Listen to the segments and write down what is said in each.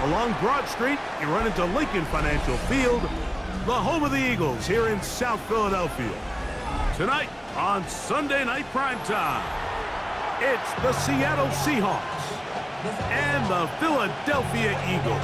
Along Broad Street, you run into Lincoln Financial Field, the home of the Eagles here in South Philadelphia. Tonight on Sunday Night Primetime, it's the Seattle Seahawks and the Philadelphia Eagles.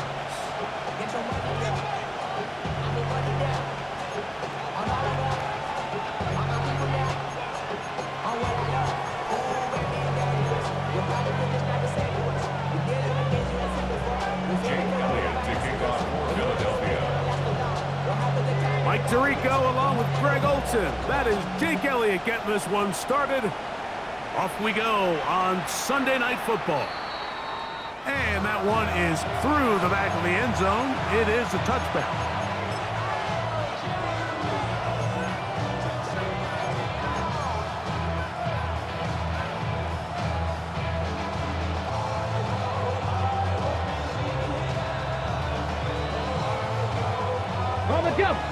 Mike Tirico along with Greg Olson. That is Jake Elliott getting this one started. Off we go on Sunday Night Football. And that one is through the back of the end zone. It is a touchback.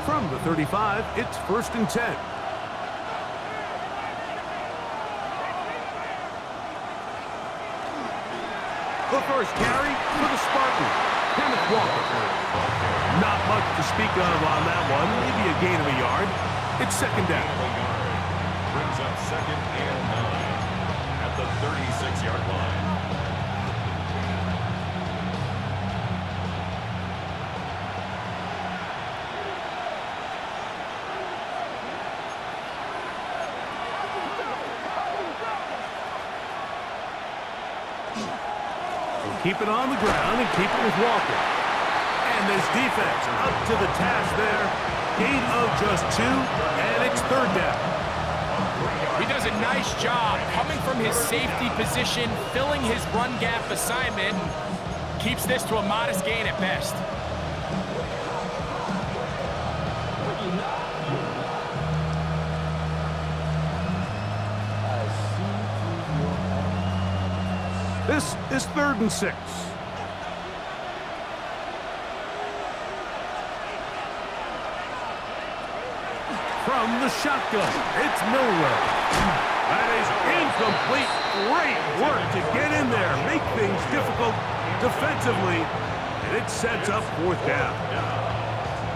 From the 35, it's 1st and 10. The first carry for the Spartan, Kenneth Walker. Not much to speak of on that one, maybe a gain of a yard. It's 2nd down. Brings up 2nd and 9 at the 36-yard line. Keep it on the ground and keep it with Walker. And this defense up to the task there. Gain of just 2, and it's 3rd down. He does a nice job coming from his safety position, filling his run gap assignment, and keeps this to a modest gain at best. This is 3rd and 6. From the shotgun, it's Milrow. That is incomplete. Great work to get in there, make things difficult defensively, and it sets up 4th down.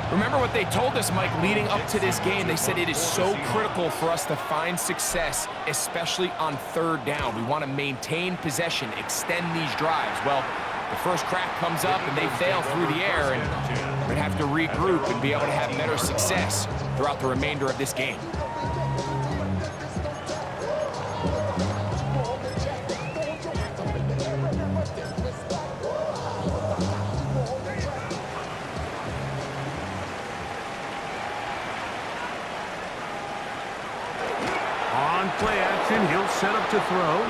Remember what they told us, Mike, leading up to this game. They said it is so critical for us to find success, especially on 3rd down. We want to maintain possession, extend these drives. Well, the first crack comes up and they fail through the air, and we're going to have to regroup and be able to have better success throughout the remainder of this game. Play action, he'll set up to throw.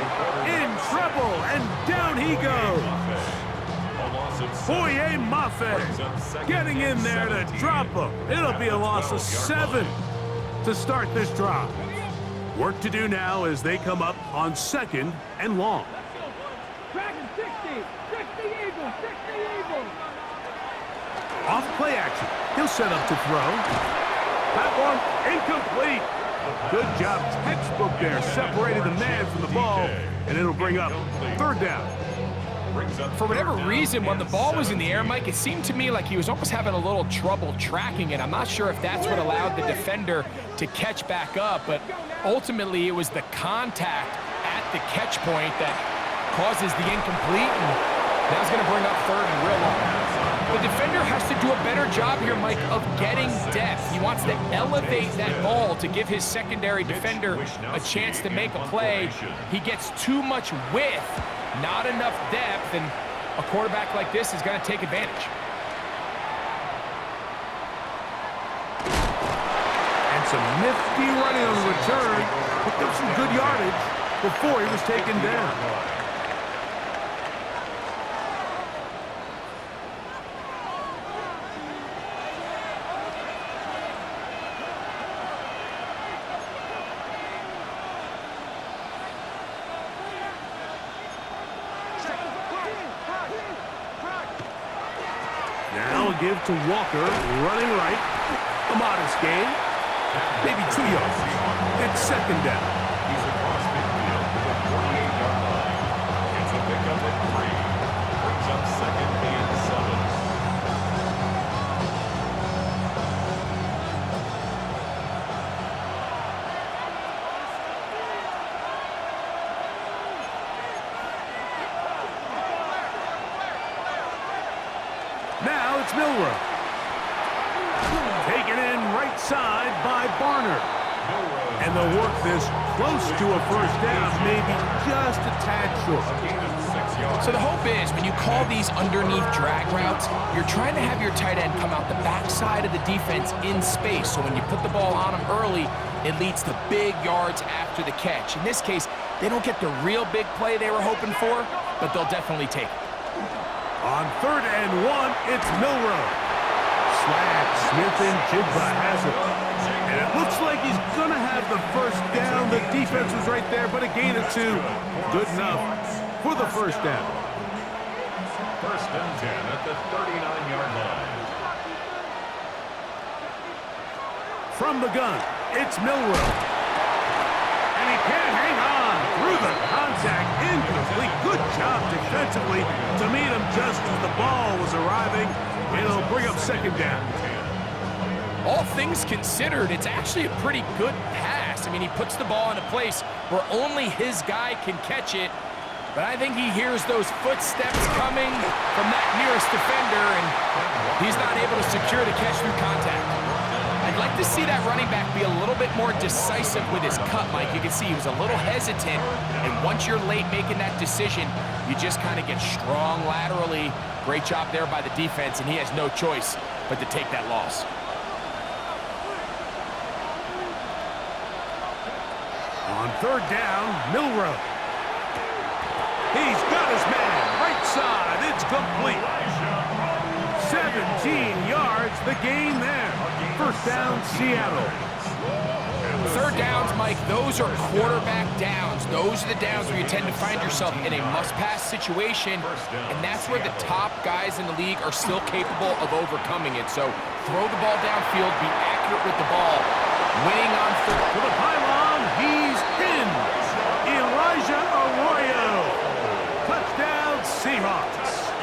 In trouble, and down he goes. Foye Mafe getting in there to drop him. It'll be a loss of 7 to start this drive. Work to do now as they come up on 2nd and long. Off play action, he'll set up to throw. That one incomplete. Good job, textbook there. Separated the man from the ball, and it'll bring up 3rd down. For whatever reason, when the ball was in the air, Mike, it seemed to me like he was almost having a little trouble tracking it. I'm not sure if that's what allowed the defender to catch back up, but ultimately it was the contact at the catch point that causes the incomplete, and that's going to bring up 3rd and real long. The defender has to do a better job here, Mike, of getting depth. He wants to elevate that ball to give his secondary defender a chance to make a play. He gets too much width, not enough depth, and a quarterback like this is going to take advantage. And some nifty running on the return. Picked up some good yardage before he was taken down. Now a give to Walker, running right. A modest gain. Maybe 2 yards. It's 2nd down. He's across midfield to the 48-yard line. It's a pickup at 3. Brings up 2nd and 7. Now it's Milroe. Taken in right side by Barner. And they'll work this close to a first down, maybe just a tad short. So the hope is when you call these underneath drag routes, you're trying to have your tight end come out the backside of the defense in space. So when you put the ball on them early, it leads to big yards after the catch. In this case, they don't get the real big play they were hoping for, but they'll definitely take it. On 3rd and 1, it's Milroe. Slack, Smith and Jigba has it. And it looks like he's going to have the first down. The defense was right there, but a gain of 2. Good enough for the first down. 1st and 10 at the 39-yard line. From the gun, it's Milroe. And he can't hang on through the contact. Incomplete. Good job defensively to meet him just as the ball was arriving. It'll bring up 2nd down. All things considered, it's actually a pretty good pass. I mean, he puts the ball in a place where only his guy can catch it. But I think he hears those footsteps coming from that nearest defender, and he's not able to secure the catch through contact. I'd like to see that running back be a little bit more decisive with his cut, Mike. You can see he was a little hesitant, and once you're late making that decision, you just kind of get strong laterally. Great job there by the defense, and he has no choice but to take that loss. On 3rd down, Milroe. He's got his man, right side, it's complete. 17 yards, the gain there. 1st down, Seattle. 3rd downs, Mike, those are quarterback downs. Those are the downs where you tend to find yourself in a must-pass situation, and that's where the top guys in the league are still capable of overcoming it. So throw the ball downfield, be accurate with the ball. Winning on 3rd. For the pylon, he's in. Elijah Arroyo. Touchdown, Seahawks.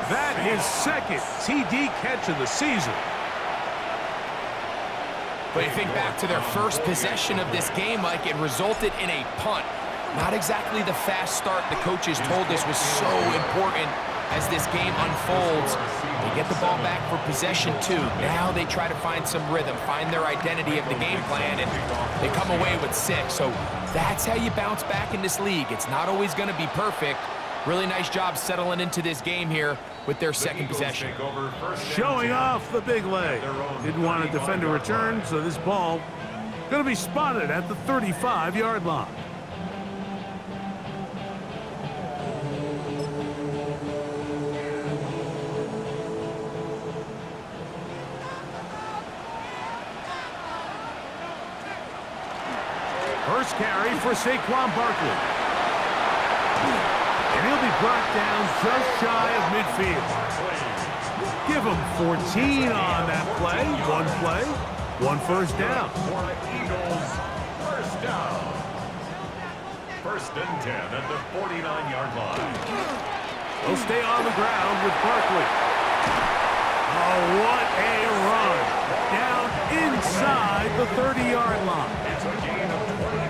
That is 2nd TD catch of the season. But you think back to their first possession of this game, Mike, it resulted in a punt. Not exactly the fast start the coaches told us was so important as this game unfolds. They get the ball back for possession 2. Now they try to find some rhythm, find their identity of the game plan, and they come away with 6. So that's how you bounce back in this league. It's not always going to be perfect. Really nice job settling into this game here with their 2nd possession. Showing off the big leg. Didn't want to defend a return, so this ball going to be spotted at the 35-yard line. First carry for Saquon Barkley. And he'll be brought down just shy of midfield. Give him 14 on that play. 1 first down. For Eagles, 1st down. 1st and 10 at the 49-yard line. They'll stay on the ground with Barkley. Oh, what a run. Down inside the 30-yard line.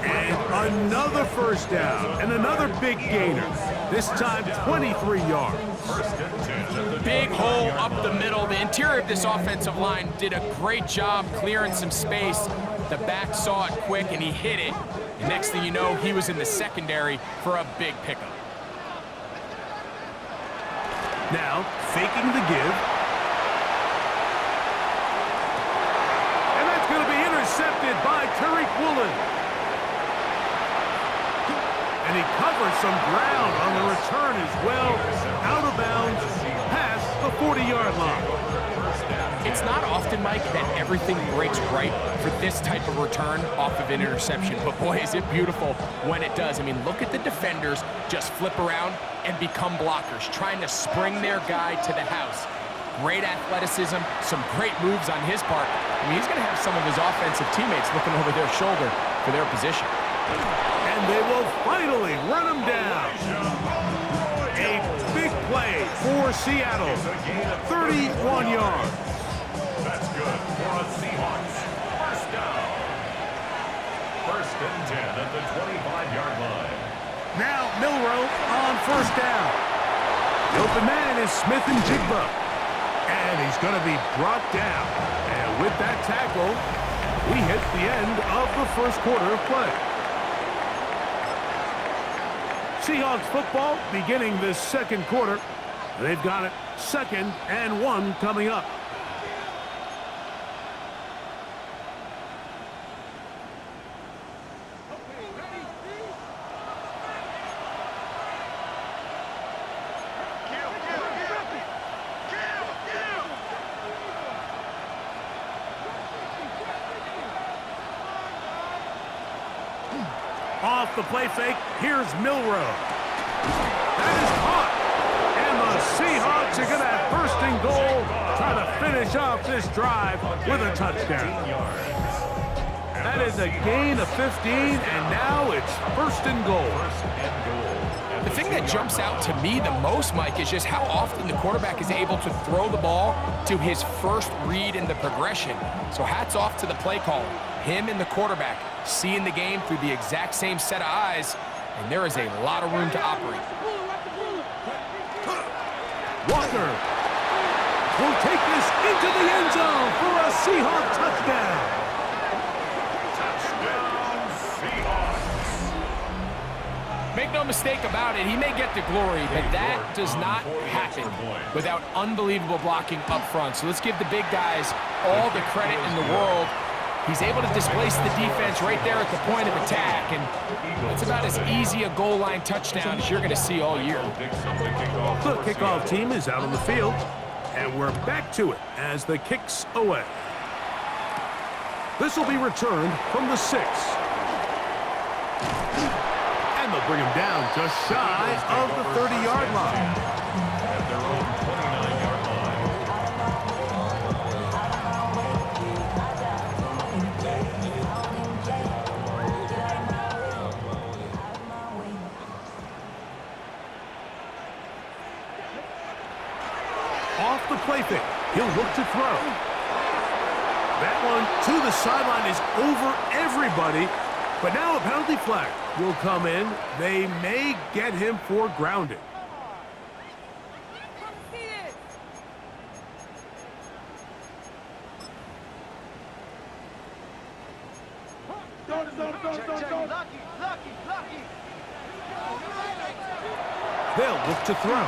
And another first down and another big gainer. This time 23 yards. Big hole up the middle. The interior of this offensive line did a great job clearing some space. The back saw it quick and he hit it. And next thing you know, he was in the secondary for a big pickup. Now, faking the give. And that's going to be intercepted by Tariq Woolen. And he covers some ground on the return as well. Out of bounds, past the 40-yard line. It's not often, Mike, that everything breaks right for this type of return off of an interception. But boy, is it beautiful when it does. I mean, look at the defenders just flip around and become blockers, trying to spring their guy to the house. Great athleticism, some great moves on his part. I mean, he's going to have some of his offensive teammates looking over their shoulder for their position. And they will finally run him down. A big play for Seattle. 31 yards. That's good for a Seahawks. 1st down. 1st and 10 at the 25-yard line. Now Milroe on 1st down. The open man is Smith and Jigba. And he's going to be brought down. And with that tackle, we hit the end of the first quarter of play. Seahawks football beginning this second quarter. They've got it 2nd and 1 coming up. Off the play fake, here's Milrow. That is caught. And the Seahawks are going to have first and goal, trying to finish off this drive with a touchdown. That is a gain of 15, and now it's first and goal. The thing that jumps out to me the most, Mike, is just how often the quarterback is able to throw the ball to his first read in the progression. So hats off to the play caller. Him and the quarterback seeing the game through the exact same set of eyes, and there is a lot of room to operate. Walker will take this into the end zone for a Seahawk touchdown. Touchdown, Seahawks. Make no mistake about it, he may get the glory, but that does not happen without unbelievable blocking up front. So let's give the big guys all the credit in the world. He's able to displace the defense right there at the point of attack, and it's about as easy a goal line touchdown as you're going to see all year. The kickoff team is out on the field, and we're back to it as the kick's away. This will be returned from the 6. And they'll bring him down just shy of the 30-yard line. At their own 29-yard line. Off the play fake, he'll look to throw. That one to the sideline is over everybody, but now a penalty flag will come in. They may get him for grounding. They'll look to throw.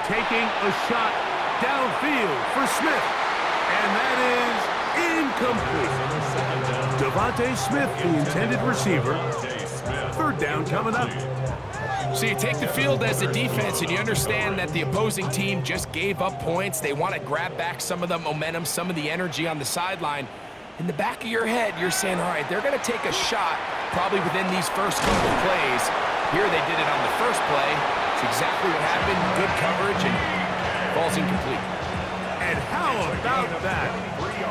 Taking a shot downfield for Smith. And that is incomplete. Devontae Smith, the intended receiver. 3rd down coming up. So you take the field as a defense, and you understand that the opposing team just gave up points. They want to grab back some of the momentum, some of the energy on the sideline. In the back of your head, you're saying, all right, they're going to take a shot probably within these first couple plays. Here they did it on the first play. It's exactly what happened. Good coverage, and ball's incomplete. And how about that?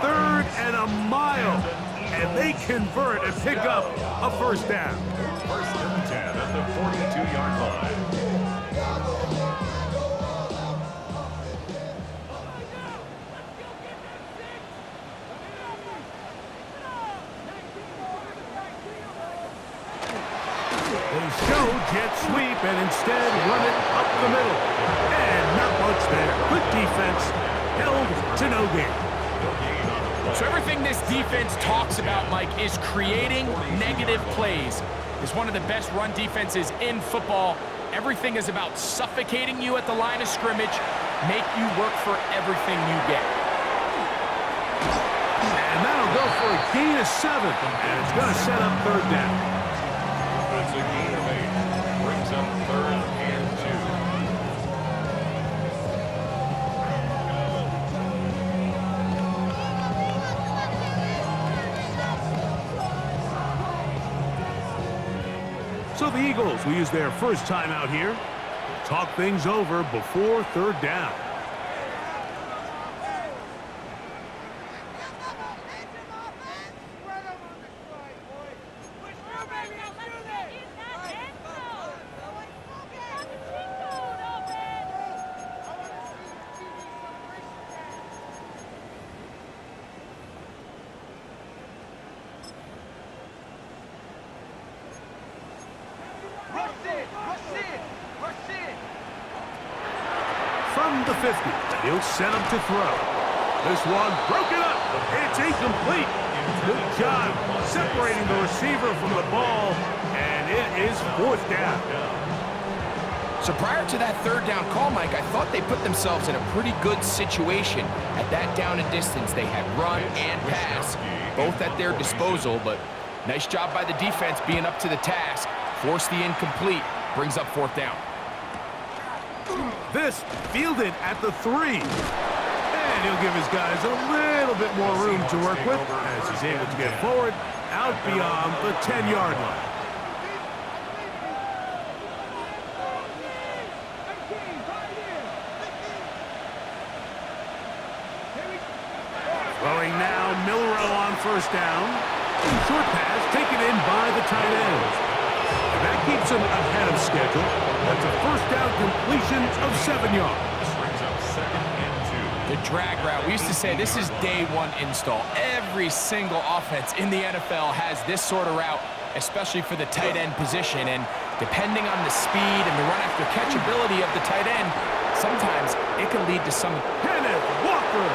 3rd and a mile. And they convert and pick up a first down. 1st and 10 at the 42-yard line. They show jet sweep and instead run it up the middle. And not much there. Good defense. Held to no gain. So everything this defense talks about, Mike, is creating negative plays. It's one of the best run defenses in football. Everything is about suffocating you at the line of scrimmage, make you work for everything you get. And that'll go for a gain of 7. And it's going to set up 3rd down. That's a gain of 8. Brings up 3rd and 2. So the Eagles will use their first time out here. Talk things over before 3rd down. From the the 50. He'll set him to throw. This one broken up. It's incomplete. Good job separating the receiver from the ball, and it is 4th down. So prior to that 3rd down call, Mike, I thought they put themselves in a pretty good situation. At that down and distance, they had run and pass, both at their disposal, but nice job by the defense being up to the task. Force the incomplete, brings up 4th down. This fielded at the 3. And he'll give his guys a little bit more room to work with as he's able to get forward out beyond the 10-yard line. Throwing now, Milrow on 1st down. Short pass taken in by the tight end. And that keeps him ahead of schedule. That's a 1st down completion of 7 yards. Brings up 2nd and 2. The drag route, we used to say this is day 1 install. Every single offense in the NFL has this sort of route, especially for the tight end position. And depending on the speed and the run after catch ability of the tight end, sometimes it can lead to some... Kenneth Walker.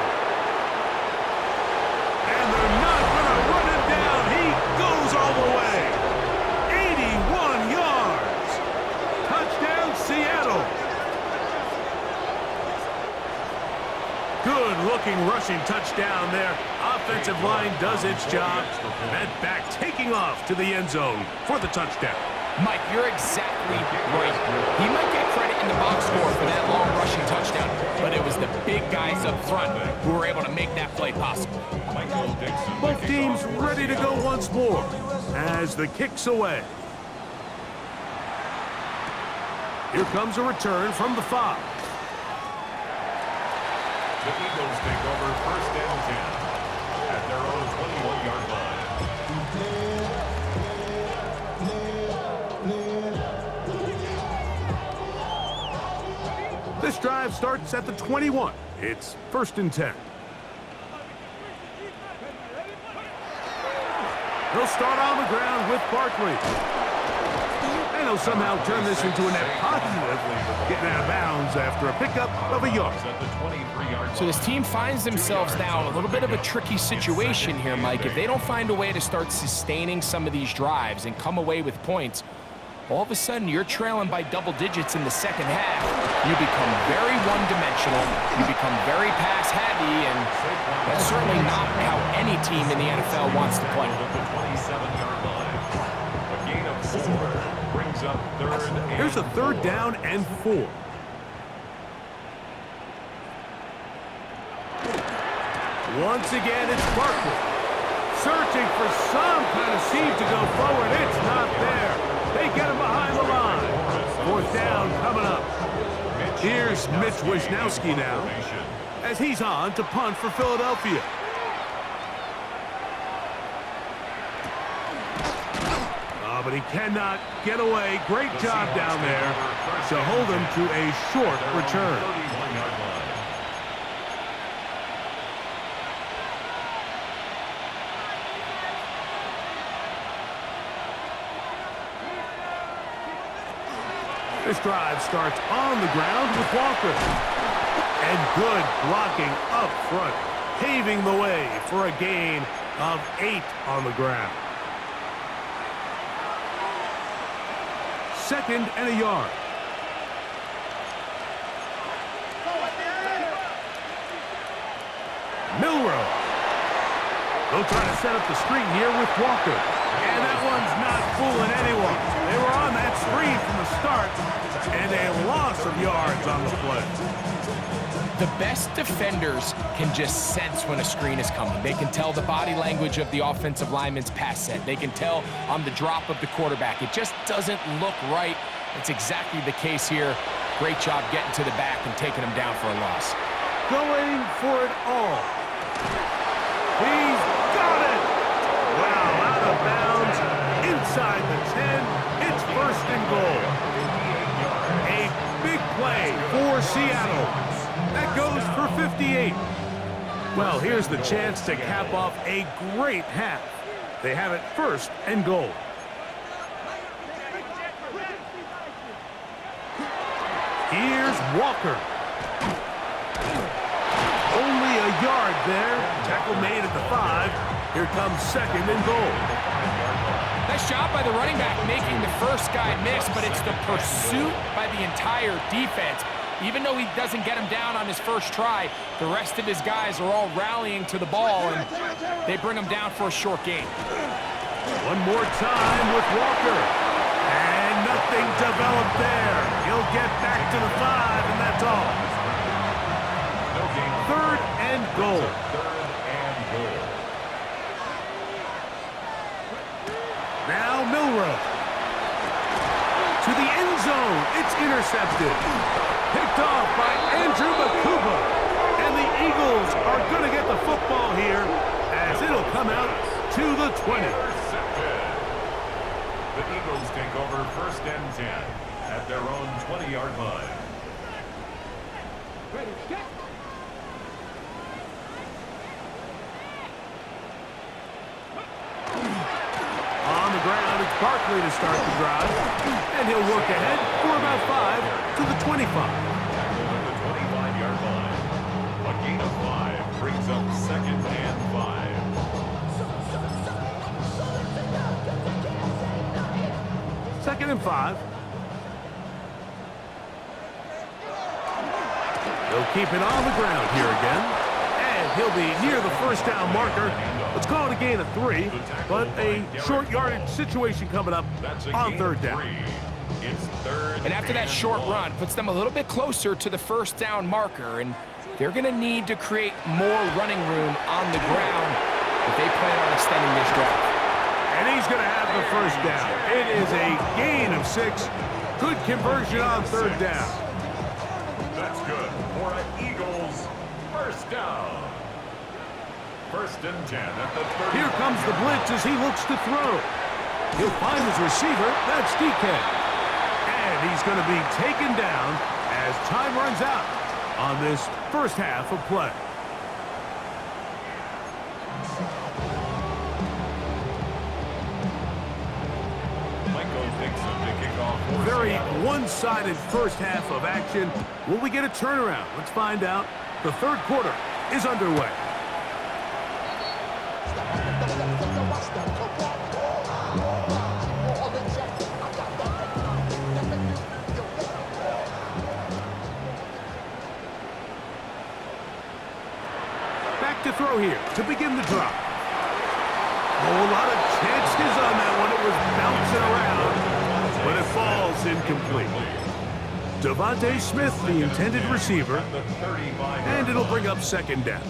And they're not going to run him down. He goes all the way. 81 yards. Touchdown, Seattle. Good-looking rushing touchdown there. Offensive line does its job. That back taking off to the end zone for the touchdown. Mike, you're exactly right. He might get credit in the box score for that long rushing touchdown, but it was the big guys up front who were able to make that play possible. Both teams ready to go once more as the kick's away. Here comes a return from the 5. The Eagles take over 1st and 10 at their own 21-yard line. This drive starts at the 21. It's 1st and 10. They'll start on the ground with Barkley. And he'll somehow turn this into a net positive, getting out of bounds after a pickup of a yard. So this team finds themselves now in a little bit of a tricky situation here, Mike. If they don't find a way to start sustaining some of these drives and come away with points, all of a sudden you're trailing by double digits in the 2nd half. You become very one-dimensional, you become very pass-heavy, and that's certainly not how any team in the NFL wants to play. The 27-yard line. A gain of 4 brings up 3rd and... Here's a 3rd down and 4. Once again, it's Barkley. Searching for some kind of seam to go forward. It's not there. They get him behind the line. 4th down coming up. Here's Mitch Wisnowski now as he's on to punt for Philadelphia. Oh, but he cannot get away. Great job down there to hold him to a short return. This drive starts on the ground with Walker. And good blocking up front, paving the way for a gain of 8 on the ground. 2nd and a yard. Milrow. They'll try to set up the screen here with Walker. And that one's not fooling anyone. They were on that screen from the start, and a loss of yards on the play. The best defenders can just sense when a screen is coming. They can tell the body language of the offensive lineman's pass set. They can tell on the drop of the quarterback. It just doesn't look right. It's exactly the case here. Great job getting to the back and taking him down for a loss. Going for it all. He's got it! Wow, out of bounds, inside the 10. It's 1st and goal. A big play for Seattle. That goes for 58. Well, here's the chance to cap off a great half. They have it 1st and goal. Here's Walker. there. Tackle made at the 5. Here comes second and goal. Nice job by the running back making the first guy miss, but it's the pursuit by the entire defense. Even though he doesn't get him down on his first try, the rest of his guys are all rallying to the ball, and they bring him down for a short gain. One more time with Walker. And nothing developed there. He'll get back to the 5, and that's all. Third and goal. Now Milrow. To the end zone. It's intercepted. Picked off by Andrew Makuba. And the Eagles are going to get the football here as it'll come out to the 20. The Eagles take over first and 10 at their own 20-yard line. Ready, set. On the ground, it's Barkley to start the drive. And he'll work ahead for about 5 to the 25. At the 25-yard line, a gain of 5 brings up second and 5. Second and 5. He'll keep it on the ground here again. And he'll be near the first down marker. Let's call it a gain of 3, but a short yardage situation coming up on third down. It's third. And after that short run, puts them a little bit closer to the first down marker, and they're going to need to create more running room on the ground if they plan on extending this drive. And he's going to have the first down. It is a gain of 6. Good conversion on third down. That's good for an Eagles first down. First and 10 at the 30. Here comes the blitz as he looks to throw. He'll find his receiver. That's DK. And he's going to be taken down as time runs out on this first half of play. Very one-sided first half of action. Will we get a turnaround? Let's find out. The third quarter is underway. Back to throw here to begin the drop. A whole lot of chances on that one. It was bouncing around, but it falls incomplete. Devontae Smith, the intended receiver, and it'll bring up second down.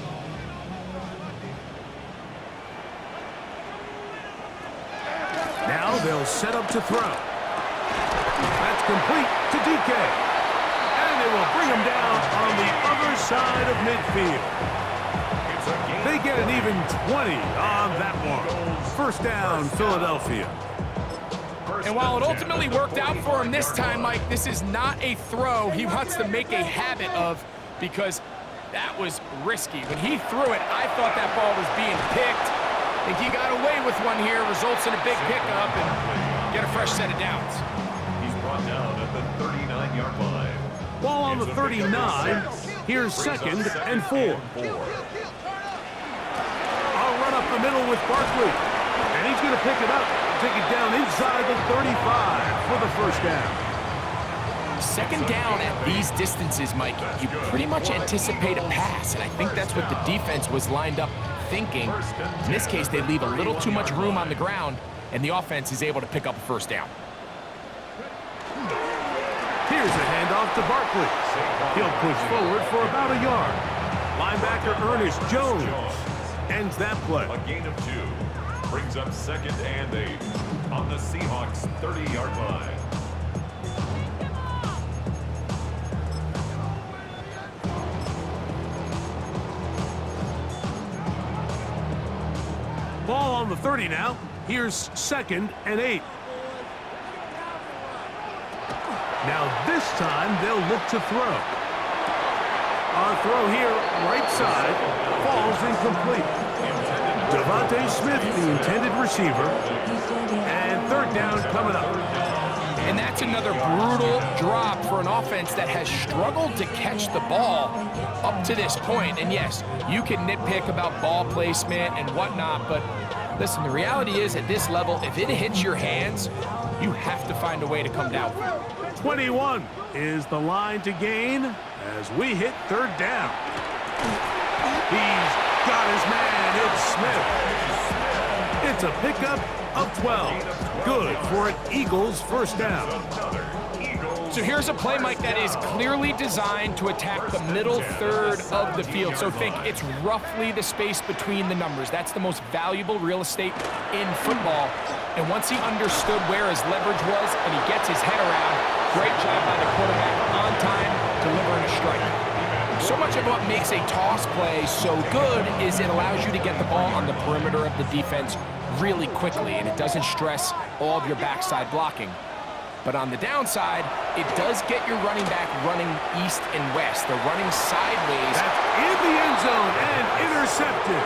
Now they'll set up to throw. That's complete to DK. And they will bring him down on the other side of midfield. They get an even 20 on that one. First down, Philadelphia. And while it ultimately worked out for him this time, Mike, this is not a throw he wants to make a habit of, because that was risky. When he threw it, I thought that ball was being picked. I think he got away with one here, results in a big pickup, and get a fresh set of downs. He's brought down at the 39-yard line. Ball on the 39. Here's second and 4. I'll run up the middle with Barkley. And he's going to pick it up and take it down inside the 35 for the first down. Second down at these distances, Mike, you pretty much anticipate a pass, and I think that's what the defense was lined up thinking. In this case, they leave a little too much room on the ground, and the offense is able to pick up a first down. Here's a handoff to Barkley. He'll push forward for about a yard. Linebacker Ernest Jones ends that play. A gain of 2 brings up second and 8 on the Seahawks 30-yard line. Ball on the 30 now. Here's second and 8. Now this time they'll look to throw. Our throw here, right side, falls incomplete. Devontae Smith, the intended receiver, and third down coming up. And that's another brutal drop for an offense that has struggled to catch the ball up to this point. And yes, you can nitpick about ball placement and whatnot, but listen, the reality is at this level, if it hits your hands, you have to find a way to come down. 21 is the line to gain as we hit third down. He's got his man. It's Smith. It's a pickup of 12. Good for an Eagles first down. So here's a play, Mike, that is clearly designed to attack the middle third of the field. So think it's roughly the space between the numbers. That's the most valuable real estate in football. And once he understood where his leverage was and he gets his head around, great job by the quarterback on time, delivering a strike. So much of what makes a toss play so good is it allows you to get the ball on the perimeter of the defense really quickly, and it doesn't stress all of your backside blocking. But on the downside, it does get your running back running east and west. They're running sideways. That's in the end zone and intercepted.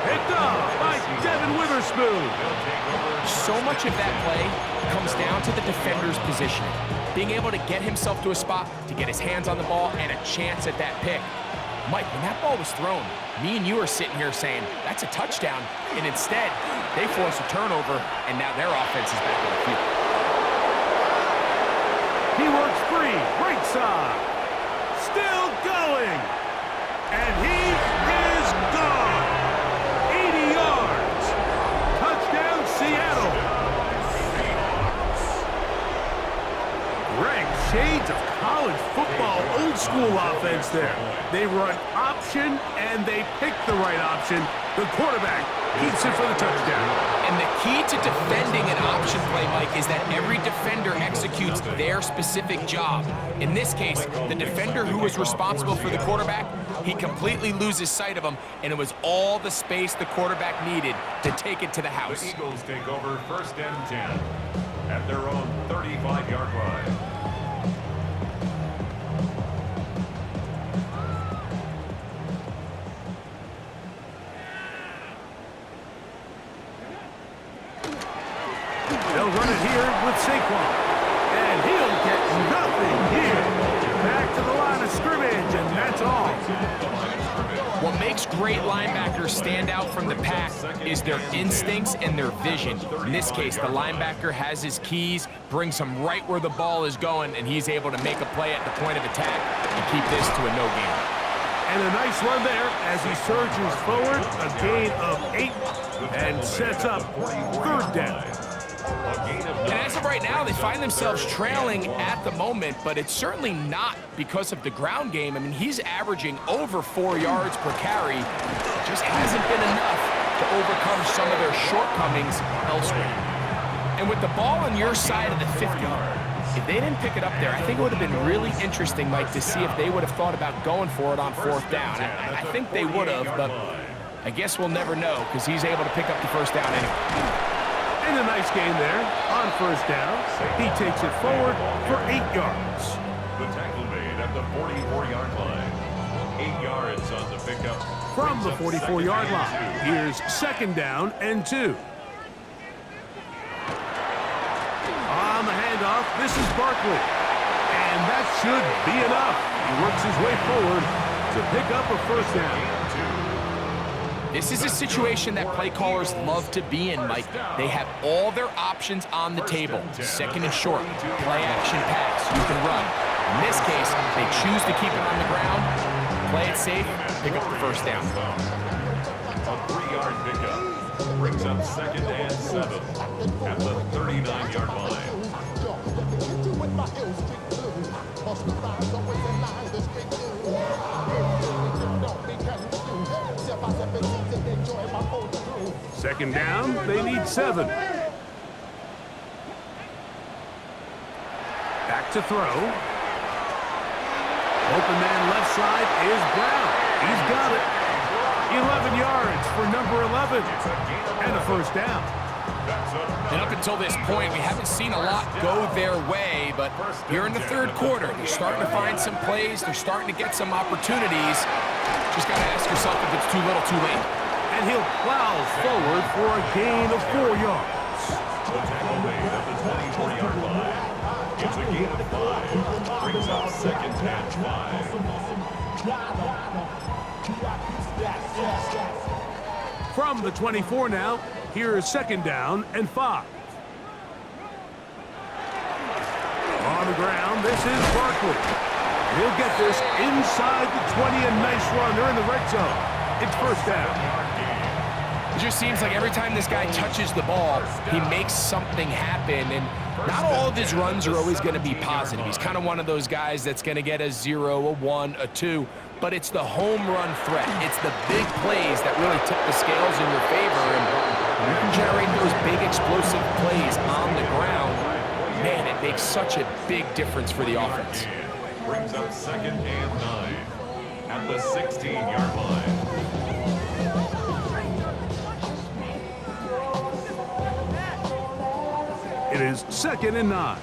Picked off by Devin Witherspoon. So much of that play comes down to the defender's positioning. Being able to get himself to a spot, to get his hands on the ball, and a chance at that pick. Mike, when that ball was thrown, me and you are sitting here saying, that's a touchdown. And instead, they force a turnover, and now their offense is back on the field. He works free, right side. Still going. And he is gone. 80 yards. Touchdown, Seattle. Greg, shades of college football, old school offense there. They run option, and they pick the right option. The quarterback keeps it for the touchdown. And the key to defending an option play, Mike, is that every defender executes their specific job. In this case, the defender who was responsible for the quarterback, he completely loses sight of him, and it was all the space the quarterback needed to take it to the house. The Eagles take over first and 10 at their own 35-yard line. They'll run it here with Saquon. And he'll get nothing here. Back to the line of scrimmage, and that's all. What makes great linebackers stand out from the pack is their instincts and their vision. In this case, the linebacker has his keys, brings him right where the ball is going, and he's able to make a play at the point of attack and keep this to a no gain. And a nice run there as he surges forward, a gain of 8, and sets up third down. And as of right now, they find themselves trailing at the moment, but it's certainly not because of the ground game. I mean, he's averaging over 4 yards per carry. Just hasn't been enough to overcome some of their shortcomings elsewhere. And with the ball on your side of the 50, if they didn't pick it up there, I think it would have been really interesting, Mike, to see if they would have thought about going for it on fourth down. I think they would have, but I guess we'll never know because he's able to pick up the first down anyway. And a nice gain there on first down. He takes it forward for 8 yards. The tackle made at the 44-yard line. 8 yards on the pickup. From the 44-yard line, here's second down and 2. On the handoff, this is Barkley. And that should be enough. He works his way forward to pick up a first down. This is a situation that play callers love to be in, Mike. They have all their options on the table. Second and short, play action pass, you can run. In this case, they choose to keep it on the ground, play it safe, pick up the first down. A 3-yard pickup brings up second and 7 at the 39-yard line. Second down, they need 7. Back to throw. Open man left side is Brown. He's got it. 11 yards for number 11. And a first down. And up until this point, we haven't seen a lot go their way, but here in the third quarter, they're starting to find some plays. They're starting to get some opportunities. Just got to ask yourself if it's too little, too late. And he'll plow forward for a gain of 4 yards. The tackle made at the 24-yard line. It's a gain of 5. Brings up 2nd and 5. From the 24 now, here's 2nd down and 5. On the ground, this is Barkley. He'll get this inside the 20, a nice run. They're in the red zone. It's 1st down. It just seems like every time this guy touches the ball, he makes something happen, and not all of his runs are always going to be positive. He's kind of one of those guys that's going to get a 0, a 1, a 2, but it's the home run threat. It's the big plays that really tip the scales in your favor, and when you can generate those big explosive plays on the ground, man, it makes such a big difference for the offense. Brings up 2nd and 9 at the 16-yard line. It is 2nd and 9.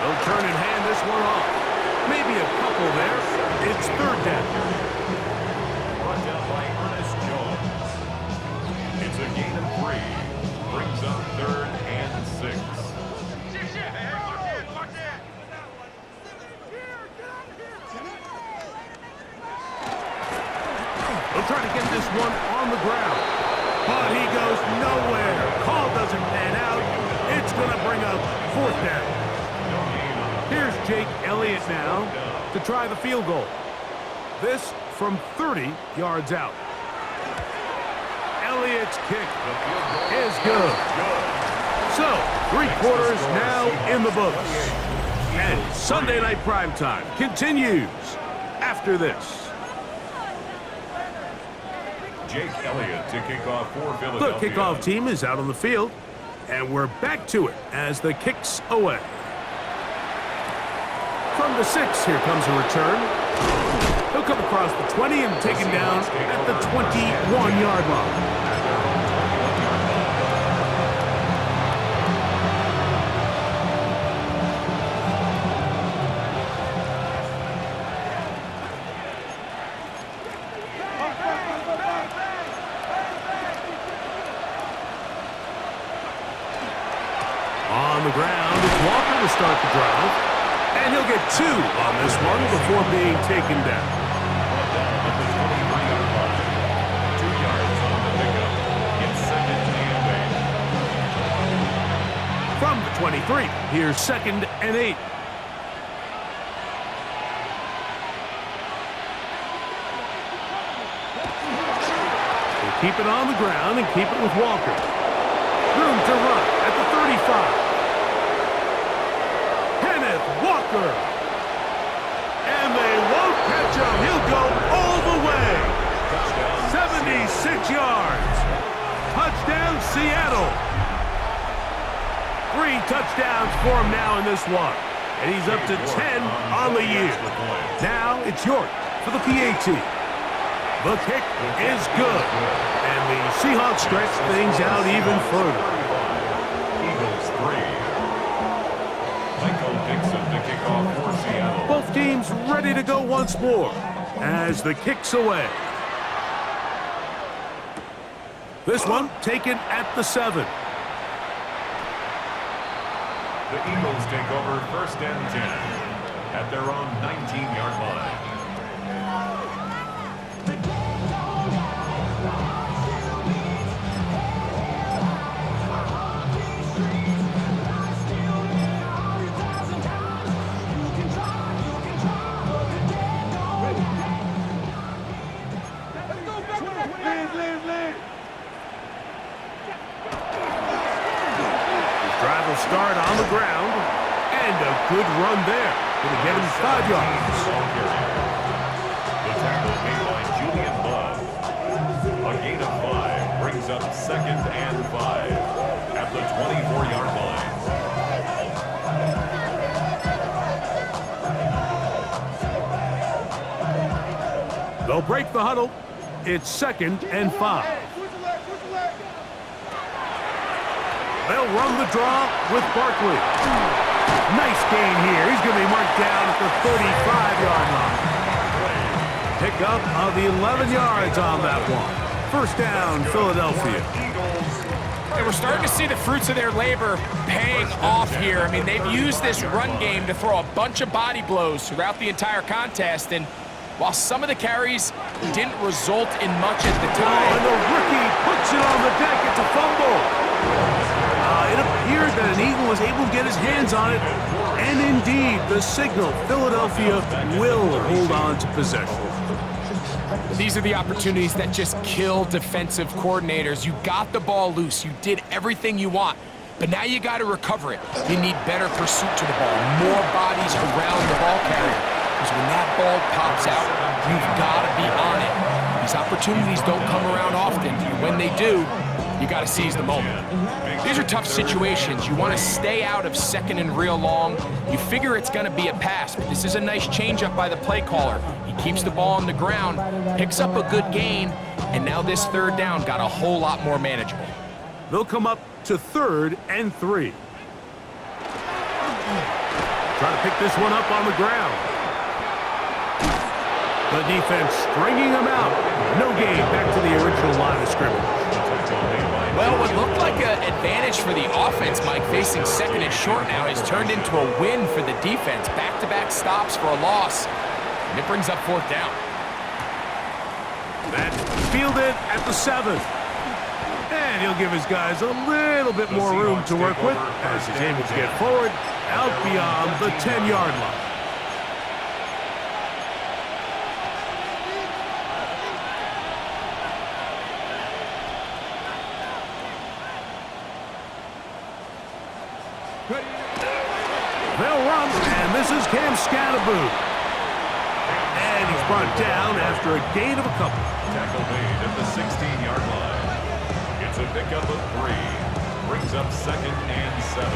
They'll turn and hand this one off. Maybe a couple there. It's 3rd down. Brought down by Ernest Jones. It's a gain of 3. Brings up 3rd and 6. They'll try to get this one on the ground. But he goes nowhere. Call doesn't pan out. It's going to bring up 4th down. Here's Jake Elliott now to try the field goal. This from 30 yards out. Elliott's kick is good. So, 3 quarters now in the books. And Sunday Night Primetime continues after this. Jake Elliott to kick off for The Philadelphia. kickoff team is out on the field, and we're back to it as the kick's away. From the 6, here comes a return. He'll come across the 20 and taken down at the 21-yard line. On the ground, it's Walker to start the drive. And he'll get 2 on this one before being taken down. At the 23-yard line. 2 yards on the pickup. It's 2nd and 8. From the 23, here's 2nd and 8. We'll keep it on the ground and keep it with Walker. Room to run at the 35. Walker. And they won't catch him. He'll go all the way. 76 yards. Touchdown, Seattle. 3 touchdowns for him now in this one. And he's up to 10 on the year. Now it's York for the PAT. The kick is good. And the Seahawks stretch things out even further. Eagles 3. To kick off for Seattle. Both teams ready to go once more as the kick's away. This one taken at the 7. The Eagles take over 1st and 10 at their own 19-yard line. Start on the ground, and a good run there. Going to get him 5 yards. The tackle made by Julian Love. A gain of 5 brings up 2nd and 5 at the 24-yard line. They'll break the huddle. It's 2nd and 5. They'll run the draw with Barkley. Nice gain here. He's going to be marked down at the 35-yard line. Pick up of 11 yards on that one. First down, Philadelphia. And we're starting to see the fruits of their labor paying off here. I mean, they've used this run game to throw a bunch of body blows throughout the entire contest, and while some of the carries didn't result in much at the time. And the rookie puts it on the deck. It's a fumble. It appeared that an Eagle was able to get his hands on it, and indeed, the signal, Philadelphia will hold on to possession. These are the opportunities that just kill defensive coordinators. You got the ball loose. You did everything you want. But now you got to recover it. You need better pursuit to the ball, more bodies around the ball carrier. Because when that ball pops out, you've got to be on it. These opportunities don't come around often. And when they do, you got to seize the moment. These are tough situations. You want to stay out of second and real long. You figure it's going to be a pass, but this is a nice changeup by the play caller. He keeps the ball on the ground, picks up a good gain, and now this third down got a whole lot more manageable. They'll come up to 3rd and 3. Trying to pick this one up on the ground. The defense stringing them out. No gain, back to the original line of scrimmage. Well, what looked like an advantage for the offense, Mike, facing 2nd and short now, has turned into a win for the defense. Back-to-back stops for a loss, and it brings up 4th down. That's fielded at the 7. And he'll give his guys a little bit more room to work with as he's able to get forward out beyond the 10-yard line. They'll run, and this is Cam Scatterboot. And he's brought down after a gain of a couple. Tackle made at the 16-yard line. It's a pickup of 3. Brings up 2nd and 7.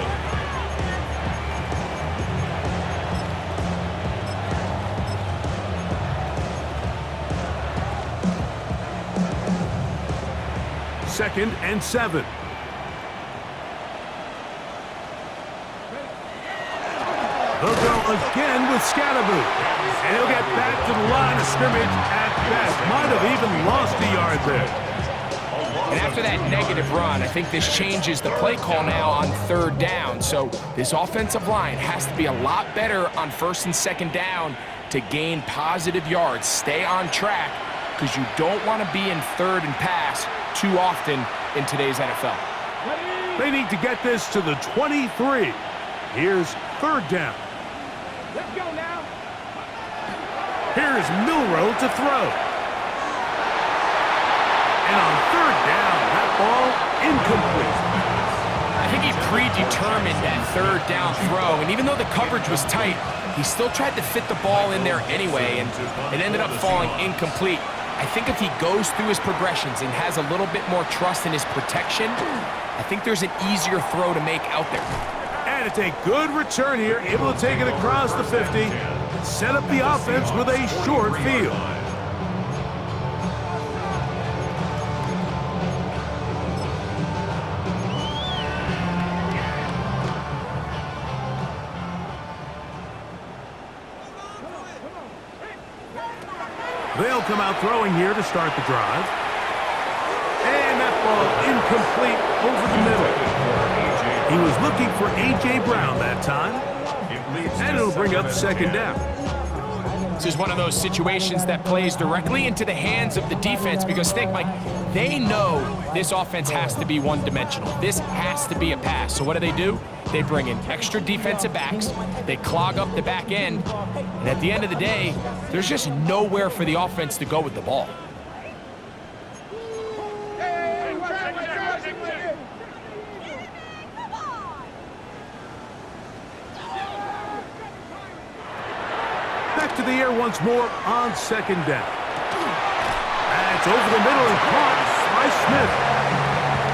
Second and 7. They'll go again with Scatterboot. And he'll get back to the line of scrimmage at best. Might have even lost a yard there. And after that negative run, I think this changes the play call now on 3rd down. So this offensive line has to be a lot better on 1st and 2nd down to gain positive yards. Stay on track, because you don't want to be in 3rd and pass too often in today's NFL. They need to get this to the 23. Here's 3rd down. Let's go now. Here's Milrow to throw. And on 3rd down, that ball incomplete. I think he predetermined that 3rd down throw, and even though the coverage was tight, he still tried to fit the ball in there anyway, and it ended up falling incomplete. I think if he goes through his progressions and has a little bit more trust in his protection, I think there's an easier throw to make out there. And it's a good return here, able to take it across the 50, set up the offense with a short field. They'll come out throwing here to start the drive. And that ball incomplete over the middle. He was looking for A.J. Brown that time. And it'll bring up 2nd down. This is one of those situations that plays directly into the hands of the defense, because think, Mike, they know this offense has to be one-dimensional. This has to be a pass. So what do? They bring in extra defensive backs. They clog up the back end. And at the end of the day, there's just nowhere for the offense to go with the ball. Back to the air once more on 2nd down. That's over the middle and caught by Smith.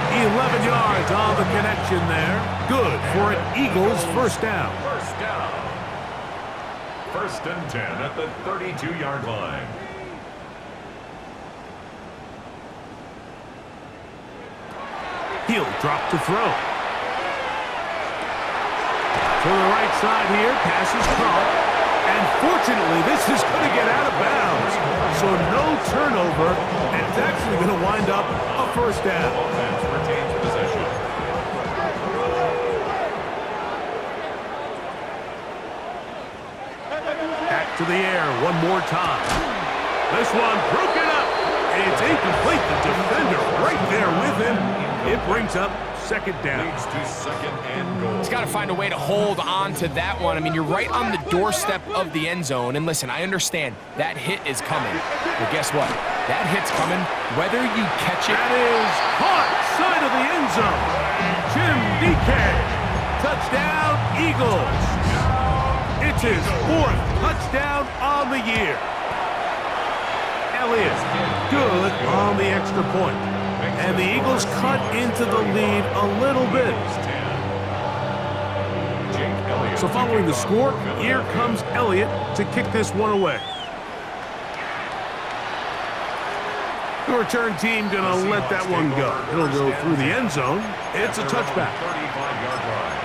11 yards on the connection there. Good for an Eagles 1st down. 1st and 10 at the 32-yard line. He'll drop to throw. To the right side here, pass is caught. And Unfortunately, this is going to get out of bounds. So no turnover, and it's actually going to wind up a first down. Offense retains possession. Back to the air one more time. This one broken up. It's incomplete. The defender right there with him. It brings up second down. Leads to second and goal. He's got to find a way to hold on to that one. I mean, you're right on the doorstep of the end zone. And listen, I understand that hit is coming. But guess what? That hit's coming whether you catch it. That is caught side of the end zone. Jim DK. Touchdown, Eagles. It's his fourth touchdown on the year. Elliott, good on the extra point. And the Eagles cut into the lead a little bit. So following the score, here comes Elliott to kick this one away. The return team gonna let that one go. It'll go through the end zone. It's a touchback. 35-yard drive.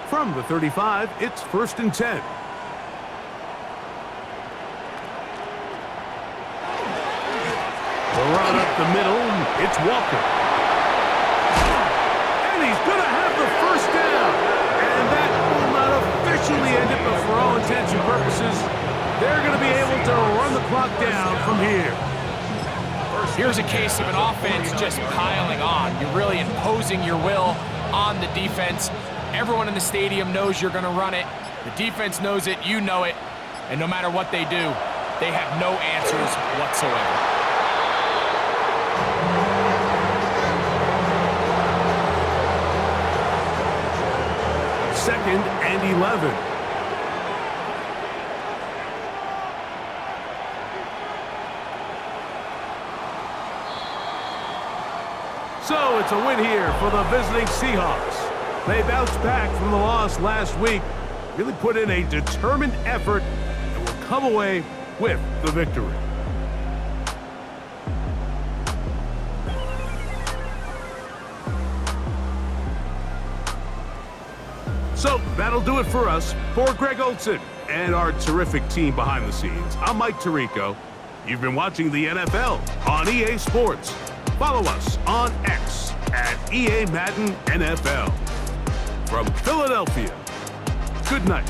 From the 35, it's 1st and 10. The run up the middle, it's Walker. And he's going to have the first down. And that will not officially end it, but for all intents and purposes, they're going to be able to run the clock down from here. Here's a case of an offense just piling on. You're really imposing your will on the defense. Everyone in the stadium knows you're going to run it. The defense knows it, you know it. And no matter what they do, they have no answers whatsoever. Second and 11. So it's a win here for the visiting Seahawks. They bounced back from the loss last week, really put in a determined effort, and will come away with the victory. So that'll do it for us. For Greg Olson and our terrific team behind the scenes, I'm Mike Tirico. You've been watching the NFL on EA Sports. Follow us on X at EA Madden NFL. From Philadelphia, good night.